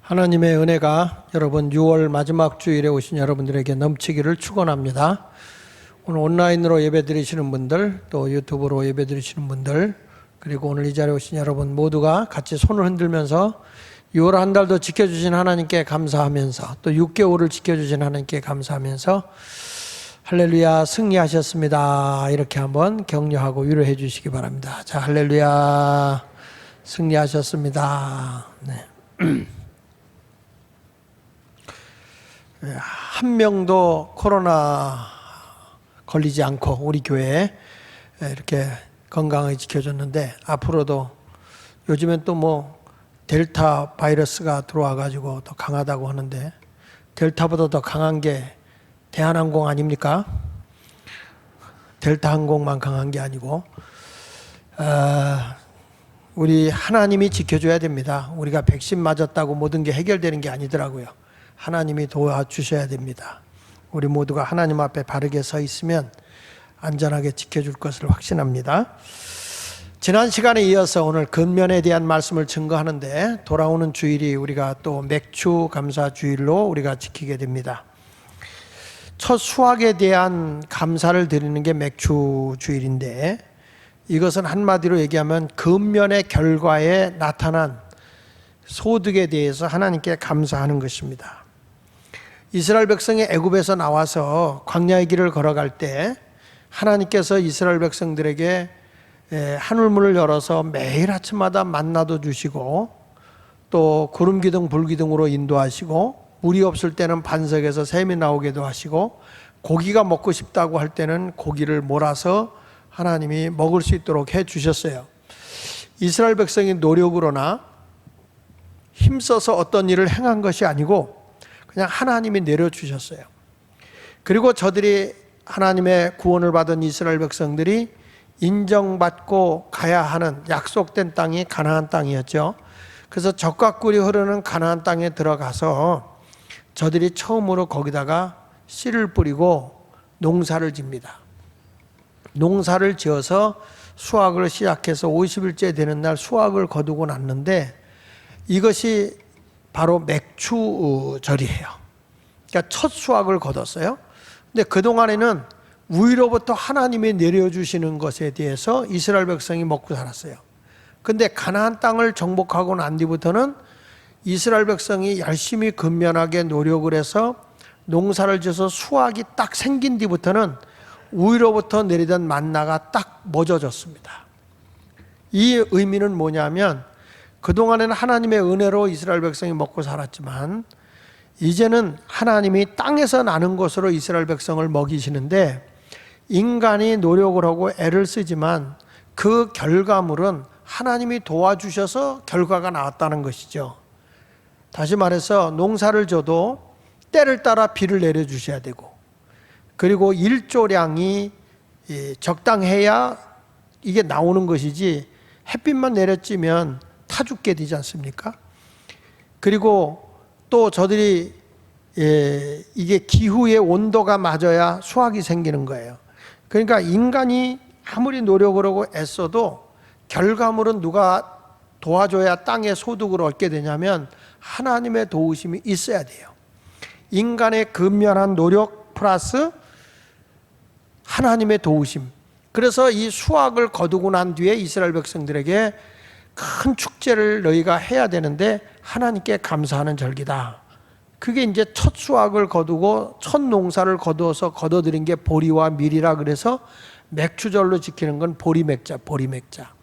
하나님의 은혜가 여러분 6월 마지막 주일에 오신 여러분들에게 넘치기를 축원합니다. 오늘 온라인으로 예배드리시는 분들, 또 유튜브로 예배드리시는 분들, 그리고 오늘 이 자리에 오신 여러분 모두가 같이 손을 흔들면서 6월 한 달도 지켜주신 하나님께 감사하면서, 또 6개월을 지켜주신 하나님께 감사하면서 할렐루야 승리하셨습니다, 이렇게 한번 격려하고 위로해 주시기 바랍니다. 자, 할렐루야 승리하셨습니다. 네. 한 명도 코로나 걸리지 않고 우리 교회에 이렇게 건강하게 지켜줬는데, 앞으로도 요즘엔 또 뭐 델타 바이러스가 들어와 가지고 더 강하다고 하는데, 델타보다 더 강한 게 대한항공 아닙니까? 델타 항공만 강한 게 아니고 우리 하나님이 지켜줘야 됩니다. 우리가 백신 맞았다고 모든 게 해결되는 게 아니더라고요. 하나님이 도와주셔야 됩니다. 우리 모두가 하나님 앞에 바르게 서 있으면 안전하게 지켜줄 것을 확신합니다. 지난 시간에 이어서 오늘 근면에 대한 말씀을 증거하는데, 돌아오는 주일이 우리가 또 맥주 감사 주일로 우리가 지키게 됩니다. 첫 수확에 대한 감사를 드리는 게 맥주 주일인데, 이것은 한마디로 얘기하면 근면의 결과에 나타난 소득에 대해서 하나님께 감사하는 것입니다. 이스라엘 백성이 애굽에서 나와서 광야의 길을 걸어갈 때 하나님께서 이스라엘 백성들에게 하늘문을 열어서 매일 아침마다 만나도 주시고, 또 구름 기둥 불 기둥으로 인도하시고, 물이 없을 때는 반석에서 샘이 나오게도 하시고, 고기가 먹고 싶다고 할 때는 고기를 몰아서 하나님이 먹을 수 있도록 해 주셨어요. 이스라엘 백성이 노력으로나 힘써서 어떤 일을 행한 것이 아니고 그냥 하나님이 내려주셨어요. 그리고 저들이, 하나님의 구원을 받은 이스라엘 백성들이 인정받고 가야 하는 약속된 땅이 가나안 땅이었죠. 그래서 젖과 꿀이 흐르는 가나안 땅에 들어가서 저들이 처음으로 거기다가 씨를 뿌리고 농사를 집니다. 농사를 지어서 수확을 시작해서 50일째 되는 날 수확을 거두고 났는데, 이것이 바로 맥추절이에요. 그러니까 첫 수확을 거뒀어요. 근데 그동안에는 위로부터 하나님이 내려주시는 것에 대해서 이스라엘 백성이 먹고 살았어요. 근데 가나안 땅을 정복하고 난 뒤부터는 이스라엘 백성이 열심히 근면하게 노력을 해서 농사를 지어서 수확이 딱 생긴 뒤부터는 위로부터 내리던 만나가 딱 멎어졌습니다. 이 의미는 뭐냐면, 그동안에는 하나님의 은혜로 이스라엘 백성이 먹고 살았지만 이제는 하나님이 땅에서 나는 것으로 이스라엘 백성을 먹이시는데, 인간이 노력을 하고 애를 쓰지만 그 결과물은 하나님이 도와주셔서 결과가 나왔다는 것이죠. 다시 말해서 농사를 져도 때를 따라 비를 내려주셔야 되고, 그리고 일조량이 적당해야 이게 나오는 것이지, 햇빛만 내려쬐면 타 죽게 되지 않습니까? 그리고 또 저들이 이게 기후의 온도가 맞아야 수확이 생기는 거예요. 그러니까 인간이 아무리 노력을 하고 애써도 결과물은 누가 도와줘야 땅의 소득을 얻게 되냐면 하나님의 도우심이 있어야 돼요. 인간의 근면한 노력 플러스 하나님의 도우심. 그래서 이 수확을 거두고 난 뒤에 이스라엘 백성들에게 큰 축제를 너희가 해야 되는데 하나님께 감사하는 절기다. 그게 이제 첫 수확을 거두고 첫 농사를 거두어서 거둬들인 게 보리와 밀이라 그래서 맥추절로 지키는 건 보리맥자, 보리맥자.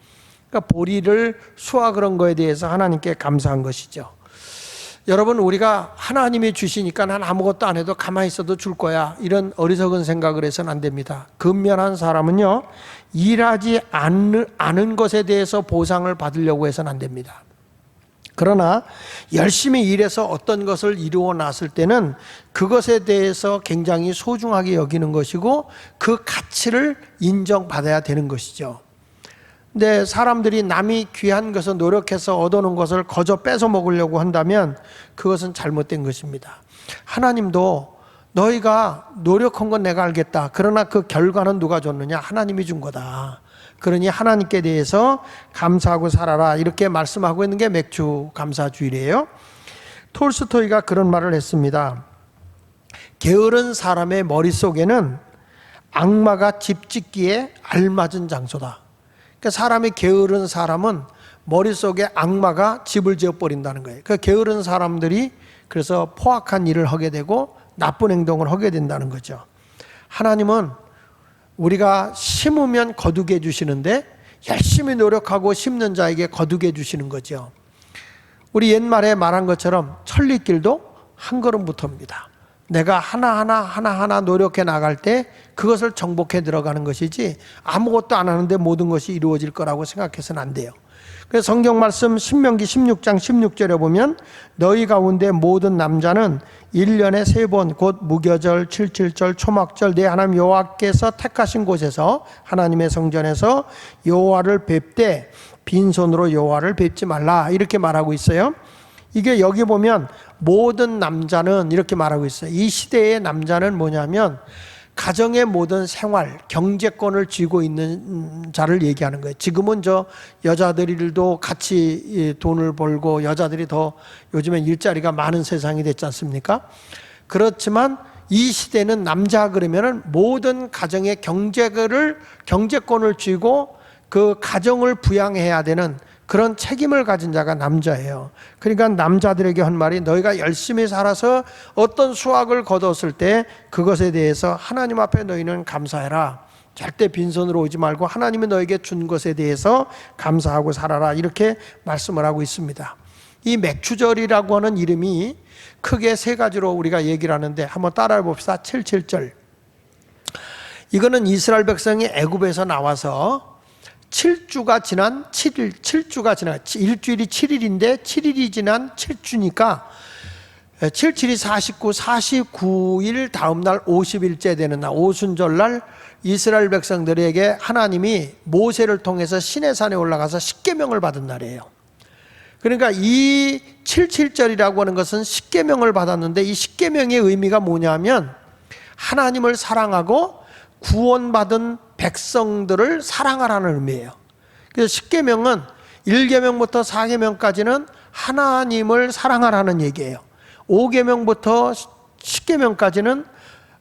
그러니까 보리를 수확을 한 거에 대해서 하나님께 감사한 것이죠. 여러분, 우리가 하나님이 주시니까 난 아무것도 안 해도 가만히 있어도 줄 거야, 이런 어리석은 생각을 해서는 안 됩니다. 근면한 사람은요, 일하지 않은 것에 대해서 보상을 받으려고 해서는 안 됩니다. 그러나 열심히 일해서 어떤 것을 이루어 놨을 때는 그것에 대해서 굉장히 소중하게 여기는 것이고 그 가치를 인정받아야 되는 것이죠. 근데 사람들이 남이 귀한 것을 노력해서 얻어놓은 것을 거저 뺏어 먹으려고 한다면 그것은 잘못된 것입니다. 하나님도 너희가 노력한 건 내가 알겠다, 그러나 그 결과는 누가 줬느냐? 하나님이 준 거다. 그러니 하나님께 대해서 감사하고 살아라, 이렇게 말씀하고 있는 게 맥주 감사 주일이에요. 톨스토이가 그런 말을 했습니다. 게으른 사람의 머릿속에는 악마가 집 짓기에 알맞은 장소다. 그러니까 사람이 게으른 사람은 머릿속에 악마가 집을 지어버린다는 거예요. 그 게으른 사람들이 그래서 포악한 일을 하게 되고 나쁜 행동을 하게 된다는 거죠. 하나님은 우리가 심으면 거두게 해주시는데 열심히 노력하고 심는 자에게 거두게 해주시는 거죠. 우리 옛말에 말한 것처럼 천리길도 한 걸음부터입니다. 내가 하나하나 노력해 나갈 때 그것을 정복해 들어가는 것이지 아무것도 안 하는데 모든 것이 이루어질 거라고 생각해서는 안 돼요. 그래서 성경 말씀 신명기 16장 16절에 보면 너희 가운데 모든 남자는 1년에 3번 곧 무교절, 칠칠절, 초막절 내 하나님 여호와께서 택하신 곳에서 하나님의 성전에서 여호와를 뵙되 빈손으로 여호와를 뵙지 말라 이렇게 말하고 있어요. 이게 여기 보면 모든 남자는 이렇게 말하고 있어요. 이 시대의 남자는 뭐냐면 가정의 모든 생활, 경제권을 쥐고 있는 자를 얘기하는 거예요. 지금은 저 여자들도 같이 돈을 벌고 여자들이 더 요즘엔 일자리가 많은 세상이 됐지 않습니까? 그렇지만 이 시대는 남자 그러면은 모든 가정의 경제권을 쥐고 그 가정을 부양해야 되는 그런 책임을 가진 자가 남자예요. 그러니까 남자들에게 한 말이 너희가 열심히 살아서 어떤 수확을 거뒀을 때 그것에 대해서 하나님 앞에 너희는 감사해라. 절대 빈손으로 오지 말고 하나님이 너에게 준 것에 대해서 감사하고 살아라. 이렇게 말씀을 하고 있습니다. 이 맥추절이라고 하는 이름이 크게 3가지로 우리가 얘기를 하는데 한번 따라해 봅시다. 77절. 이거는 이스라엘 백성이 애굽에서 나와서 7주가 지난 7주가 지난 일주일이 7일인데 7일이 지난 7주니까 77이 49, 49일 다음 날 50일째 되는 날 오순절날 이스라엘 백성들에게 하나님이 모세를 통해서 시내산에 올라가서 십계명을 받은 날이에요. 그러니까 이 77절이라고 하는 것은 십계명을 받았는데 이 십계명의 의미가 뭐냐면 하나님을 사랑하고 구원받은 백성들을 사랑하라는 의미예요. 그래서 십계명은 1계명부터 4계명까지는 하나님을 사랑하라는 얘기예요. 5계명부터 10계명까지는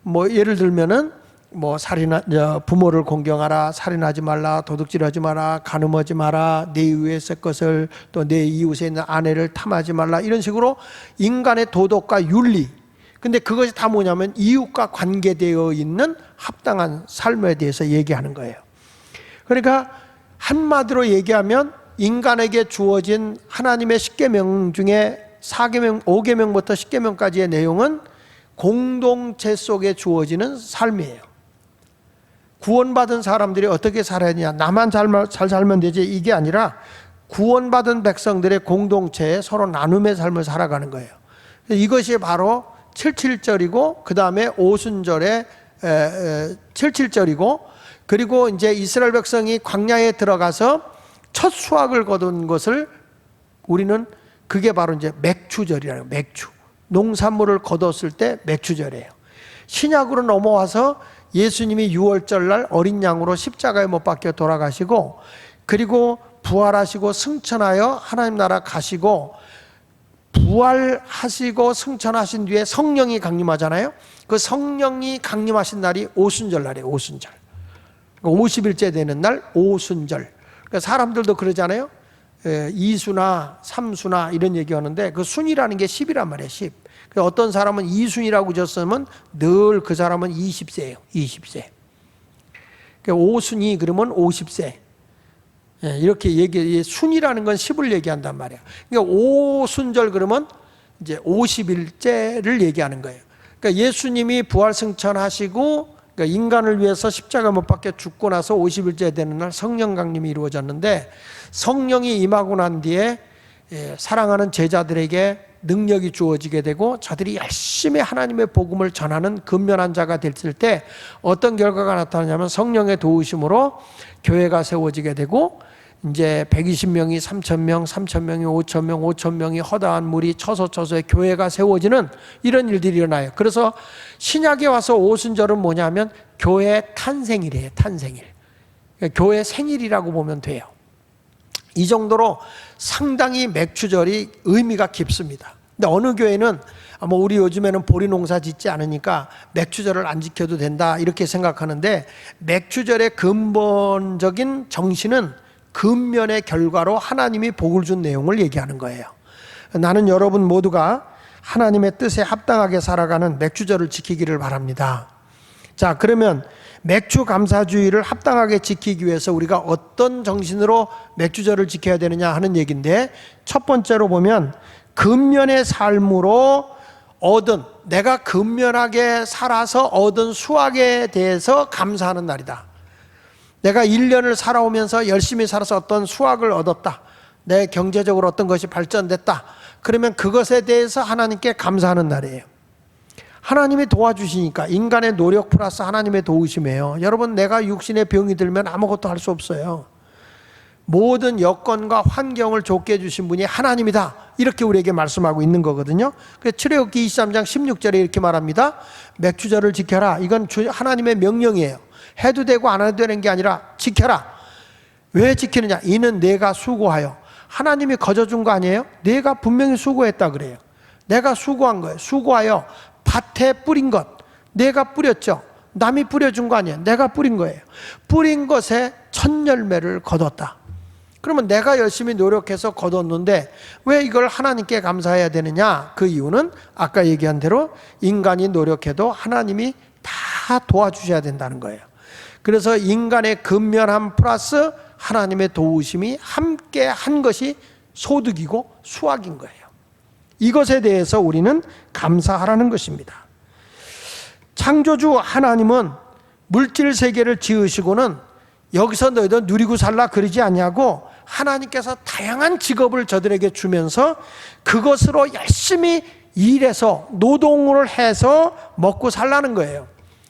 뭐 예를 들면은 뭐 부모를 공경하라, 살인하지 말라, 도둑질하지 마라, 간음하지 마라, 내 이웃의 새 것을 또 내 이웃의 아내를 탐하지 말라 이런 식으로 인간의 도덕과 윤리 근데 그것이 다 뭐냐면 이웃과 관계되어 있는 합당한 삶에 대해서 얘기하는 거예요. 그러니까 한마디로 얘기하면 인간에게 주어진 하나님의 십계명 중에 4계명, 5계명부터 10계명까지의 내용은 공동체 속에 주어지는 삶이에요. 구원받은 사람들이 어떻게 살아야 되냐, 나만 잘 살면 되지 이게 아니라 구원받은 백성들의 공동체에 서로 나눔의 삶을 살아가는 거예요. 이것이 바로 77절이고 그 다음에 오순절에 77절이고 그리고 이제 이스라엘 백성이 광야에 들어가서 첫 수확을 거둔 것을 우리는 그게 바로 이제 맥추절이라는 맥추 농산물을 거뒀을 때 맥추절이에요. 신약으로 넘어와서 예수님이 6월절 날 어린 양으로 십자가에 못 박혀 돌아가시고 그리고 부활하시고 승천하여 하나님 나라 가시고 부활하시고 승천하신 뒤에 성령이 강림하잖아요. 그 성령이 강림하신 날이 오순절 날이에요. 오순절 50일째 되는 날 오순절. 그러니까 사람들도 그러잖아요. 이수나 삼수나 이런 얘기하는데 그 순이라는 게 10이란 말이에요. 10. 어떤 사람은 이순이라고 졌으면 늘 그 사람은 20세예요. 20세. 오순이 그러면 50세. 이렇게 순이라는 건 10을 얘기한단 말이에요. 그러니까 오순절 그러면 이제 50일째를 얘기하는 거예요. 그러니까 예수님이 부활 승천하시고 그러니까 인간을 위해서 십자가 못 박혀 죽고 나서 50일째 되는 날 성령 강림이 이루어졌는데 성령이 임하고 난 뒤에 사랑하는 제자들에게 능력이 주어지게 되고 저들이 열심히 하나님의 복음을 전하는 근면한 자가 됐을 때 어떤 결과가 나타나냐면 성령의 도우심으로 교회가 세워지게 되고 이제 120명이 3,000명, 3,000명이 5,000명, 5,000명이 허다한 물이 처소처소에 교회가 세워지는 이런 일들이 일어나요. 그래서 신약에 와서 오순절은 뭐냐면 교회 탄생일이에요. 탄생일. 그러니까 교회 생일이라고 보면 돼요. 이 정도로 상당히 맥추절이 의미가 깊습니다. 근데 어느 교회는 뭐 우리 요즘에는 보리 농사 짓지 않으니까 맥주절을 안 지켜도 된다 이렇게 생각하는데, 맥주절의 근본적인 정신은 근면의 결과로 하나님이 복을 준 내용을 얘기하는 거예요. 나는 여러분 모두가 하나님의 뜻에 합당하게 살아가는 맥주절을 지키기를 바랍니다. 자, 그러면 맥주 감사주의를 합당하게 지키기 위해서 우리가 어떤 정신으로 맥주절을 지켜야 되느냐 하는 얘기인데, 첫 번째로 보면 근면의 삶으로 얻은, 내가 근면하게 살아서 얻은 수확에 대해서 감사하는 날이다. 내가 1년을 살아오면서 열심히 살아서 어떤 수확을 얻었다, 내 경제적으로 어떤 것이 발전됐다, 그러면 그것에 대해서 하나님께 감사하는 날이에요. 하나님이 도와주시니까, 인간의 노력 플러스 하나님의 도우심이에요. 여러분, 내가 육신의 병이 들면 아무것도 할 수 없어요. 모든 여건과 환경을 좋게 해주신 분이 하나님이다, 이렇게 우리에게 말씀하고 있는 거거든요. 그래서 출애굽기 23장 16절에 이렇게 말합니다. 맥주절을 지켜라. 이건 하나님의 명령이에요. 해도 되고 안 해도 되는 게 아니라 지켜라. 왜 지키느냐? 이는 내가 수고하여. 하나님이 거저준 거 아니에요? 내가 분명히 수고했다 그래요. 내가 수고한 거예요. 수고하여 밭에 뿌린 것, 내가 뿌렸죠. 남이 뿌려준 거 아니에요. 내가 뿌린 거예요. 뿌린 것에 첫 열매를 거뒀다. 그러면 내가 열심히 노력해서 거뒀는데 왜 이걸 하나님께 감사해야 되느냐? 그 이유는 아까 얘기한 대로 인간이 노력해도 하나님이 다 도와주셔야 된다는 거예요. 그래서 인간의 근면함 플러스 하나님의 도우심이 함께 한 것이 소득이고 수확인 거예요. 이것에 대해서 우리는 감사하라는 것입니다. 창조주 하나님은 물질 세계를 지으시고는 여기서 너희도 누리고 살라 그러지 않냐고, 하나님께서 다양한 직업을 저들에게 주면서 그것으로 열심히 일해서 노동을 해서 먹고 살라는 거예요.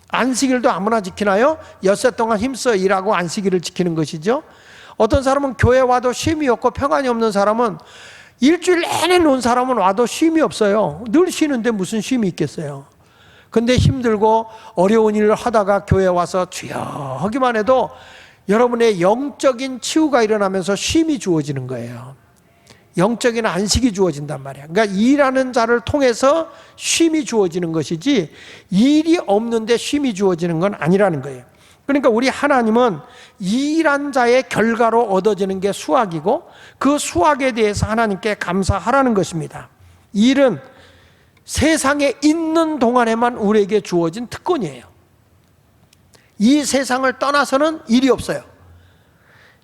안식일도 아무나 지키나요? 엿새 동안 힘써 일하고 안식일을 지키는 것이죠. 어떤 사람은 교회 와도 쉼이 없고 평안이 없는 사람은, 일주일 내내 논 사람은 와도 쉼이 없어요. 늘 쉬는데 무슨 쉼이 있겠어요. 근데 힘들고 어려운 일을 하다가 교회 와서 주여 하기만 해도 여러분의 영적인 치유가 일어나면서 쉼이 주어지는 거예요. 영적인 안식이 주어진단 말이에요. 그러니까 일하는 자를 통해서 쉼이 주어지는 것이지, 일이 없는데 쉼이 주어지는 건 아니라는 거예요. 그러니까 우리 하나님은 일한 자의 결과로 얻어지는 게 수확이고, 그 수확에 대해서 하나님께 감사하라는 것입니다. 일은 세상에 있는 동안에만 우리에게 주어진 특권이에요. 이 세상을 떠나서는 일이 없어요.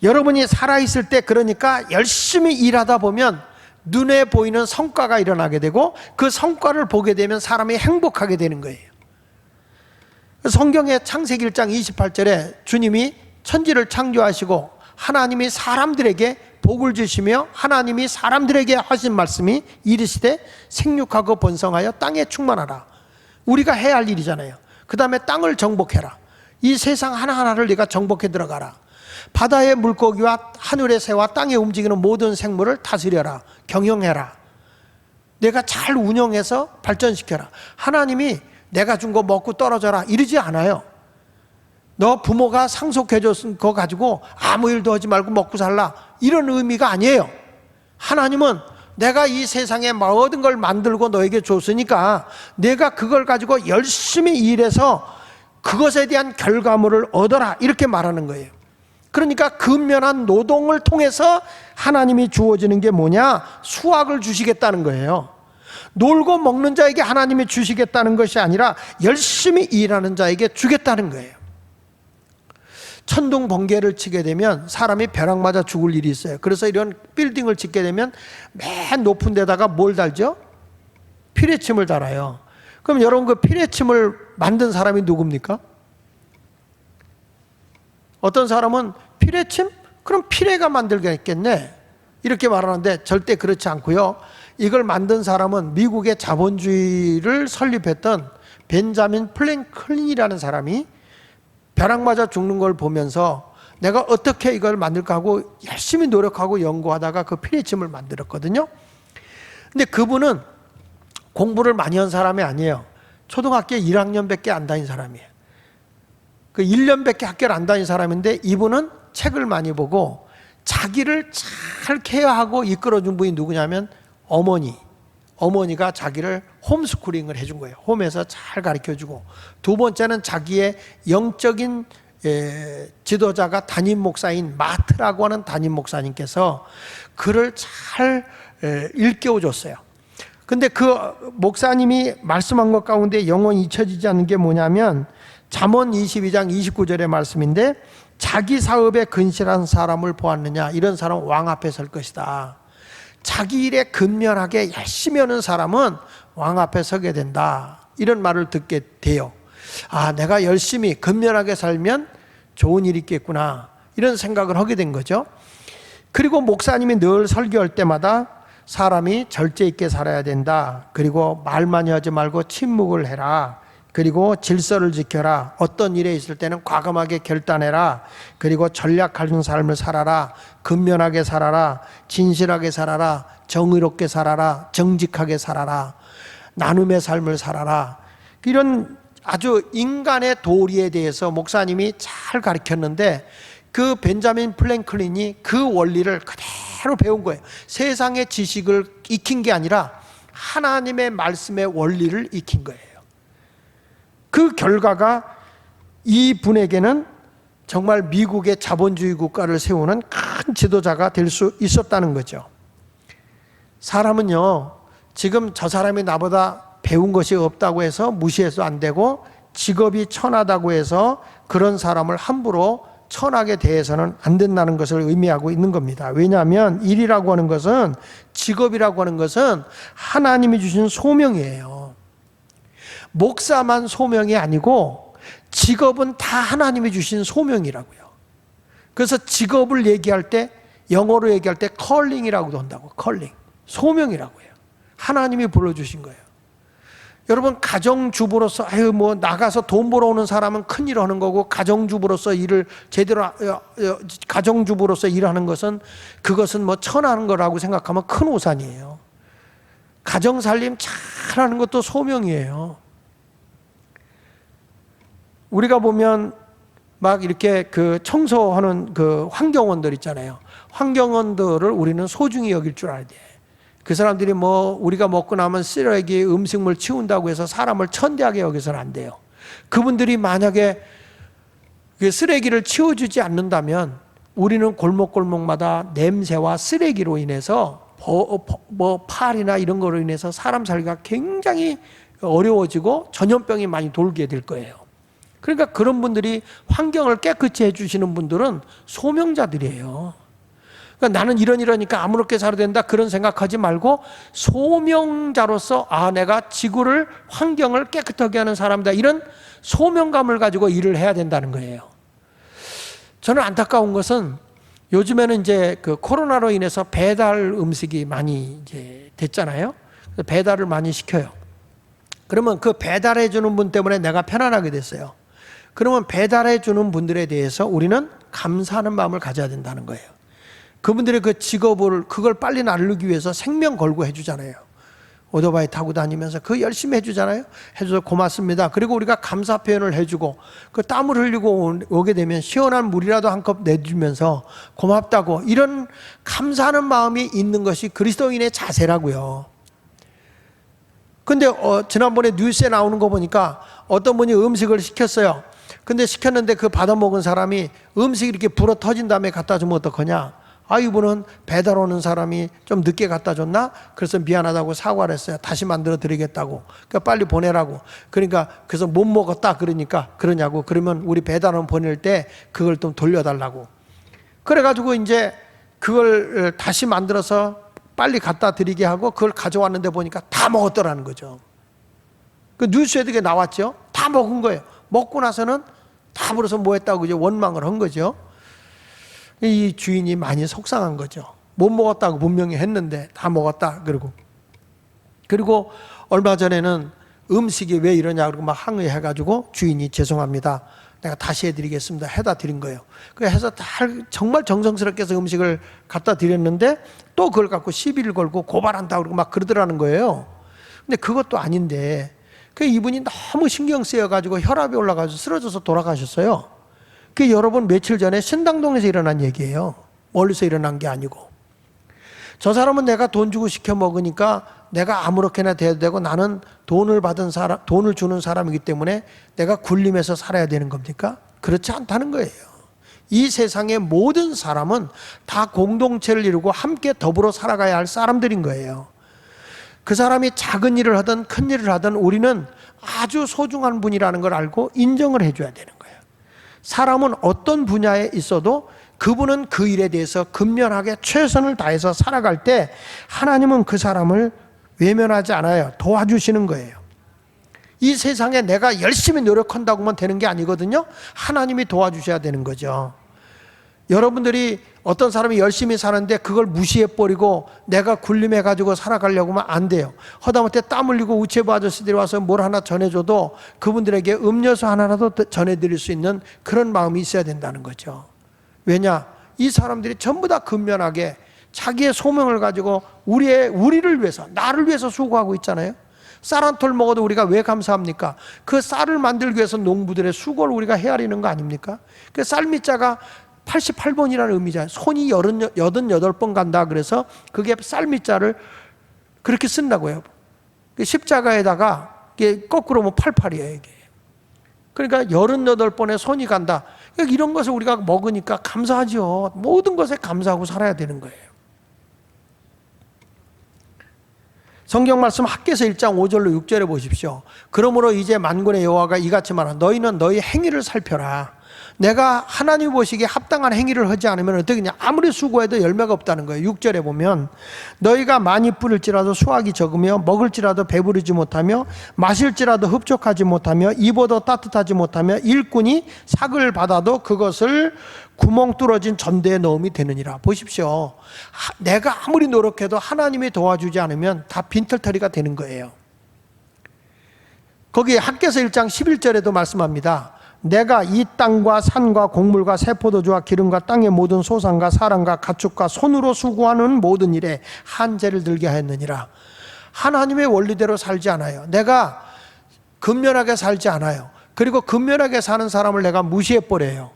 여러분이 살아있을 때, 그러니까 열심히 일하다 보면 눈에 보이는 성과가 일어나게 되고, 그 성과를 보게 되면 사람이 행복하게 되는 거예요. 성경의 창세기 1장 28절에 주님이 천지를 창조하시고 하나님이 사람들에게 복을 주시며 하나님이 사람들에게 하신 말씀이 이르시되 생육하고 번성하여 땅에 충만하라. 우리가 해야 할 일이잖아요. 그 다음에 땅을 정복해라. 이 세상 하나하나를 네가 정복해 들어가라. 바다의 물고기와 하늘의 새와 땅에 움직이는 모든 생물을 다스려라. 경영해라. 내가 잘 운영해서 발전시켜라. 하나님이 내가 준 거 먹고 떨어져라 이러지 않아요. 너 부모가 상속해 줬은 거 가지고 아무 일도 하지 말고 먹고 살라, 이런 의미가 아니에요. 하나님은 내가 이 세상에 모든 걸 만들고 너에게 줬으니까 내가 그걸 가지고 열심히 일해서 그것에 대한 결과물을 얻어라, 이렇게 말하는 거예요. 그러니까 근면한 노동을 통해서 하나님이 주어지는 게 뭐냐? 수확을 주시겠다는 거예요. 놀고 먹는 자에게 하나님이 주시겠다는 것이 아니라 열심히 일하는 자에게 주겠다는 거예요. 천둥 번개를 치게 되면 사람이 벼락 맞아 죽을 일이 있어요. 그래서 이런 빌딩을 짓게 되면 맨 높은 데다가 뭘 달죠? 피레침을 달아요. 그럼 여러분, 그 피레침을 만든 사람이 누굽니까? 어떤 사람은 피레침? 그럼 피레가 만들겠네, 이렇게 말하는데 절대 그렇지 않고요. 이걸 만든 사람은 미국의 자본주의를 설립했던 벤자민 플랭클린이라는 사람이 벼락 맞아 죽는 걸 보면서 내가 어떻게 이걸 만들까 하고 열심히 노력하고 연구하다가 그 피레침을 만들었거든요. 근데 그분은 공부를 많이 한 사람이 아니에요. 초등학교 1학년밖에 안 다닌 사람이에요. 그 1년밖에 학교를 안 다닌 사람인데, 이분은 책을 많이 보고 자기를 잘 케어하고 이끌어준 분이 누구냐면 어머니가 자기를 홈스쿨링을 해준 거예요. 홈에서 잘 가르쳐주고, 두 번째는 자기의 영적인 지도자가 담임 목사인 마트라고 하는 담임 목사님께서 그를 잘 일깨워줬어요. 근데 그 목사님이 말씀한 것 가운데 영원히 잊혀지지 않는 게 뭐냐면 잠언 22장 29절의 말씀인데, 자기 사업에 근실한 사람을 보았느냐, 이런 사람은 왕 앞에 설 것이다. 자기 일에 근면하게 열심히 하는 사람은 왕 앞에 서게 된다, 이런 말을 듣게 돼요. 아, 내가 열심히 근면하게 살면 좋은 일이 있겠구나, 이런 생각을 하게 된 거죠. 그리고 목사님이 늘 설교할 때마다 사람이 절제 있게 살아야 된다, 그리고 말 많이 하지 말고 침묵을 해라, 그리고 질서를 지켜라, 어떤 일에 있을 때는 과감하게 결단해라, 그리고 전략하는 삶을 살아라, 근면하게 살아라, 진실하게 살아라, 정의롭게 살아라, 정직하게 살아라, 나눔의 삶을 살아라, 이런 아주 인간의 도리에 대해서 목사님이 잘 가르쳤는데, 그 벤자민 프랭클린이 그 원리를 그대로 배운 거예요. 세상의 지식을 익힌 게 아니라 하나님의 말씀의 원리를 익힌 거예요. 그 결과가 이 분에게는 정말 미국의 자본주의 국가를 세우는 큰 지도자가 될 수 있었다는 거죠. 사람은요, 지금 저 사람이 나보다 배운 것이 없다고 해서 무시해서 안 되고, 직업이 천하다고 해서 그런 사람을 함부로 천하게 대해서는 안 된다는 것을 의미하고 있는 겁니다. 왜냐하면 일이라고 하는 것은, 직업이라고 하는 것은 하나님이 주신 소명이에요. 목사만 소명이 아니고 직업은 다 하나님이 주신 소명이라고요. 그래서 직업을 얘기할 때, 영어로 얘기할 때 calling이라고도 한다고. calling, 소명이라고요. 하나님이 불러주신 거예요. 여러분, 가정주부로서 나가서 돈 벌어오는 사람은 큰일 하는 거고, 가정주부로서 일을 제대로 가정주부로서 일하는 것은, 그것은 뭐 천하는 거라고 생각하면 큰 오산이에요. 가정살림 잘하는 것도 소명이에요. 우리가 보면 막 이렇게 그 청소하는 그 환경원들 있잖아요. 환경원들을 우리는 소중히 여길 줄 알아야 돼. 그 사람들이 뭐 우리가 먹고 나면 쓰레기, 음식물 치운다고 해서 사람을 천대하게 여기서는 안 돼요. 그분들이 만약에 그 쓰레기를 치워주지 않는다면 우리는 골목골목마다 냄새와 쓰레기로 인해서 파리나 이런 거로 인해서 사람 살기가 굉장히 어려워지고 전염병이 많이 돌게 될 거예요. 그러니까 그런 분들이 환경을 깨끗이 해주시는 분들은 소명자들이에요. 그러니까 나는 이러니까 아무렇게 살아야 된다, 그런 생각하지 말고 소명자로서, 아, 내가 지구를, 환경을 깨끗하게 하는 사람이다, 이런 소명감을 가지고 일을 해야 된다는 거예요. 저는 안타까운 것은 요즘에는 이제 그 코로나로 인해서 배달 음식이 많이 이제 됐잖아요. 배달을 많이 시켜요. 그러면 그 배달해 주는 분 때문에 내가 편안하게 됐어요. 그러면 배달해 주는 분들에 대해서 우리는 감사하는 마음을 가져야 된다는 거예요. 그분들의 그 직업을, 그걸 빨리 나누기 위해서 생명 걸고 해주잖아요. 오토바이 타고 다니면서 그 열심히 해주잖아요. 해줘서 고맙습니다. 그리고 우리가 감사 표현을 해주고, 그 땀을 흘리고 오게 되면 시원한 물이라도 한 컵 내주면서 고맙다고, 이런 감사하는 마음이 있는 것이 그리스도인의 자세라고요. 근데 지난번에 뉴스에 나오는 거 보니까 어떤 분이 음식을 시켰어요. 근데 시켰는데 그 받아 먹은 사람이 음식이 이렇게 불어 터진 다음에 갖다 주면 어떡하냐? 아, 이분은 배달 오는 사람이 좀 늦게 갖다 줬나? 그래서 미안하다고 사과를 했어요. 다시 만들어 드리겠다고. 그러니까 빨리 보내라고. 그러니까 그래서 못 먹었다 그러니까 그러냐고. 그러면 우리 배달원 보낼 때 그걸 좀 돌려달라고. 그래가지고 이제 그걸 다시 만들어서 빨리 갖다 드리게 하고 그걸 가져왔는데 보니까 다 먹었더라는 거죠. 그 뉴스에 되게 나왔죠. 다 먹은 거예요. 먹고 나서는 다 불어서 뭐 했다고 이제 원망을 한 거죠. 이 주인이 많이 속상한 거죠. 못 먹었다고 분명히 했는데 다 먹었다 그리고 얼마 전에는 음식이 왜 이러냐고 막 항의해가지고 주인이 죄송합니다, 내가 다시 해드리겠습니다, 해다 드린 거예요. 그래서 정말 정성스럽게 해서 음식을 갖다 드렸는데 또 그걸 갖고 시비를 걸고 고발한다고 그러고 막 그러더라는 거예요. 근데 그것도 아닌데 이분이 너무 신경 쓰여가지고 혈압이 올라가서 쓰러져서 돌아가셨어요. 그게 여러분 며칠 전에 신당동에서 일어난 얘기예요. 멀리서 일어난 게 아니고. 저 사람은 내가 돈 주고 시켜 먹으니까 내가 아무렇게나 돼도 되고 나는 돈을 주는 사람이기 때문에 내가 굴림해서 살아야 되는 겁니까? 그렇지 않다는 거예요. 이 세상의 모든 사람은 다 공동체를 이루고 함께 더불어 살아가야 할 사람들인 거예요. 그 사람이 작은 일을 하든 큰 일을 하든 우리는 아주 소중한 분이라는 걸 알고 인정을 해줘야 되는 거예요. 사람은 어떤 분야에 있어도 그분은 그 일에 대해서 근면하게 최선을 다해서 살아갈 때 하나님은 그 사람을 외면하지 않아요. 도와주시는 거예요. 이 세상에 내가 열심히 노력한다고만 되는 게 아니거든요. 하나님이 도와주셔야 되는 거죠. 여러분들이 어떤 사람이 열심히 사는데 그걸 무시해버리고 내가 굴림해가지고 살아가려고 하면 안 돼요. 허다못해 땀 흘리고 우체부 아저씨들이 와서 뭘 하나 전해줘도 그분들에게 음료수 하나라도 전해드릴 수 있는 그런 마음이 있어야 된다는 거죠. 왜냐? 이 사람들이 전부 다 근면하게 자기의 소명을 가지고 우리를 위해서, 나를 위해서 수고하고 있잖아요. 쌀 한 톨 먹어도 우리가 왜 감사합니까? 그 쌀을 만들기 위해서 농부들의 수고를 우리가 헤아리는 거 아닙니까? 그 쌀미자가 88번이라는 의미잖아요. 손이 88번 간다 그래서 그게 쌀미자를 그렇게 쓴다고요. 십자가에다가 이게 거꾸로 뭐 88이에요 이게. 그러니까 88번의 손이 간다. 이런 것을 우리가 먹으니까 감사하죠. 모든 것에 감사하고 살아야 되는 거예요. 성경 말씀 학개서 1장 5절로 6절에 보십시오. 그러므로 이제 만군의 여호와가 이같이 말하노라. 너희는 너희 행위를 살펴라. 내가 하나님 보시기에 합당한 행위를 하지 않으면 어떻게냐? 아무리 수고해도 열매가 없다는 거예요. 6절에 보면 너희가 많이 뿌릴지라도 수확이 적으며 먹을지라도 배부르지 못하며 마실지라도 흡족하지 못하며 입어도 따뜻하지 못하며 일꾼이 삭을 받아도 그것을 구멍 뚫어진 전대에 넣음이 되느니라. 보십시오. 내가 아무리 노력해도 하나님이 도와주지 않으면 다 빈털터리가 되는 거예요. 거기에 학개서 1장 11절에도 말씀합니다. 내가 이 땅과 산과 곡물과 새포도주와 기름과 땅의 모든 소산과 사람과 가축과 손으로 수고하는 모든 일에 한재를 들게 하였느니라. 하나님의 원리대로 살지 않아요. 내가 근면하게 살지 않아요. 그리고 근면하게 사는 사람을 내가 무시해버려요.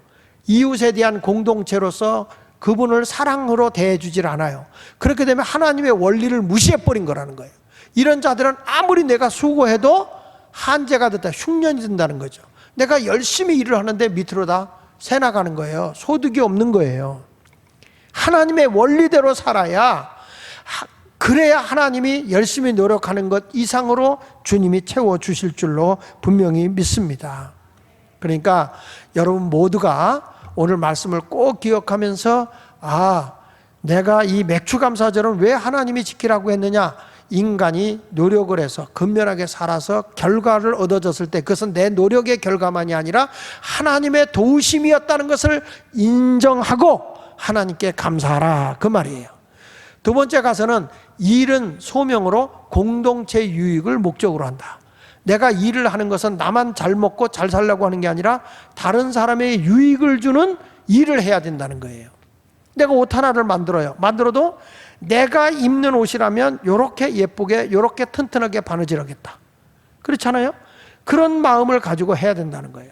이웃에 대한 공동체로서 그분을 사랑으로 대해주질 않아요. 그렇게 되면 하나님의 원리를 무시해버린 거라는 거예요. 이런 자들은 아무리 내가 수고해도 한재가 됐다, 흉년이 든다는 거죠. 내가 열심히 일을 하는데 밑으로 다 새나가는 거예요. 소득이 없는 거예요. 하나님의 원리대로 살아야, 그래야 하나님이 열심히 노력하는 것 이상으로 주님이 채워주실 줄로 분명히 믿습니다. 그러니까 여러분 모두가 오늘 말씀을 꼭 기억하면서 내가 이 맥추감사절은 왜 하나님이 지키라고 했느냐? 인간이 노력을 해서 근면하게 살아서 결과를 얻어졌을 때 그것은 내 노력의 결과만이 아니라 하나님의 도우심이었다는 것을 인정하고 하나님께 감사하라, 그 말이에요. 두 번째 가서는 일은 소명으로 공동체 유익을 목적으로 한다. 내가 일을 하는 것은 나만 잘 먹고 잘 살려고 하는 게 아니라 다른 사람의 유익을 주는 일을 해야 된다는 거예요. 내가 옷 하나를 만들어도 내가 입는 옷이라면 이렇게 예쁘게, 이렇게 튼튼하게 바느질하겠다. 그렇잖아요? 그런 마음을 가지고 해야 된다는 거예요.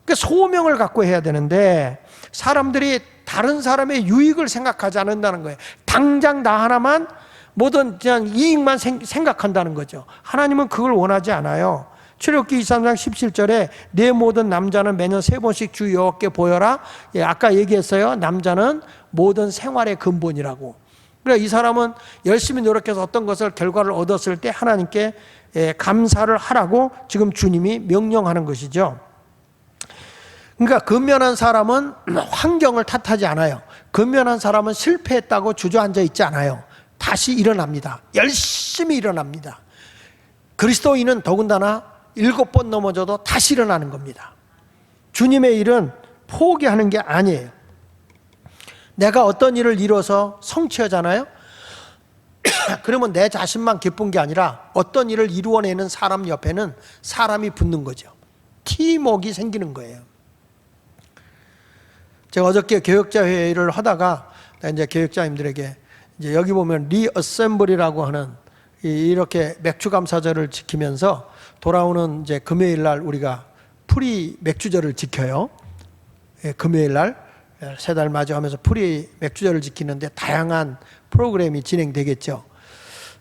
그러니까 소명을 갖고 해야 되는데 사람들이 다른 사람의 유익을 생각하지 않는다는 거예요. 당장 나 하나만 모든 그냥 이익만 생각한다는 거죠. 하나님은 그걸 원하지 않아요. 출애굽기 23장 17절에 내 모든 남자는 매년 3번씩 주 여호와께 보여라. 아까 얘기했어요. 남자는 모든 생활의 근본이라고. 그러니까 이 사람은 열심히 노력해서 어떤 것을 결과를 얻었을 때 하나님께 감사를 하라고 지금 주님이 명령하는 것이죠. 그러니까 근면한 사람은 환경을 탓하지 않아요. 근면한 사람은 실패했다고 주저앉아 있지 않아요. 다시 일어납니다. 열심히 일어납니다. 그리스도인은 더군다나 7번 넘어져도 다시 일어나는 겁니다. 주님의 일은 포기하는 게 아니에요. 내가 어떤 일을 이뤄서 성취하잖아요. 그러면 내 자신만 기쁜 게 아니라 어떤 일을 이루어내는 사람 옆에는 사람이 붙는 거죠. 팀워크가 생기는 거예요. 제가 어저께 교역자 회의를 하다가 이제 교역자님들에게 이제 여기 보면 리어셈블이라고 하는 이렇게 맥주감사절을 지키면서 돌아오는 이제 금요일 날 우리가 프리 맥주절을 지켜요. 금요일 날 3달 마주하면서 프리 맥주절을 지키는데 다양한 프로그램이 진행되겠죠.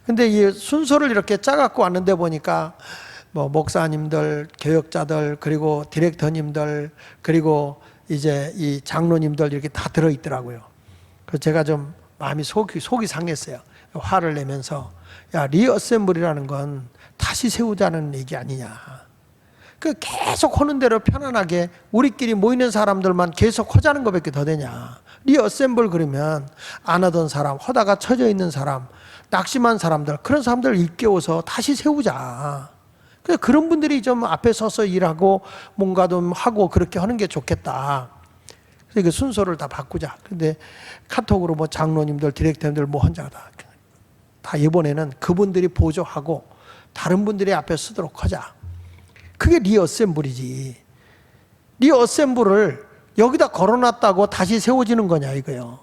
근데 이 순서를 이렇게 짜갖고 왔는데 보니까 뭐 목사님들, 교역자들, 그리고 디렉터님들, 그리고 이제 이 장로님들 이렇게 다 들어있더라고요. 그래서 제가 좀 마음이 속이 상했어요. 화를 내면서, 야, 리어셈블이라는 건 다시 세우자는 얘기 아니냐. 그 계속 하는 대로 편안하게 우리끼리 모이는 사람들만 계속 하자는 것밖에 더 되냐. 리어셈블 그러면 안 하던 사람, 하다가 처져 있는 사람, 낙심한 사람들, 그런 사람들을 일깨워서 다시 세우자. 그래서 그런 분들이 좀 앞에 서서 일하고 뭔가 좀 하고 그렇게 하는 게 좋겠다. 그래서 그 순서를 다 바꾸자. 근데 카톡으로 뭐 장로님들, 디렉터님들 뭐 혼자 다 이번에는 그분들이 보조하고 다른 분들이 앞에 서도록 하자. 그게 리어셈블이지. 리어셈블을 여기다 걸어놨다고 다시 세워지는 거냐 이거요.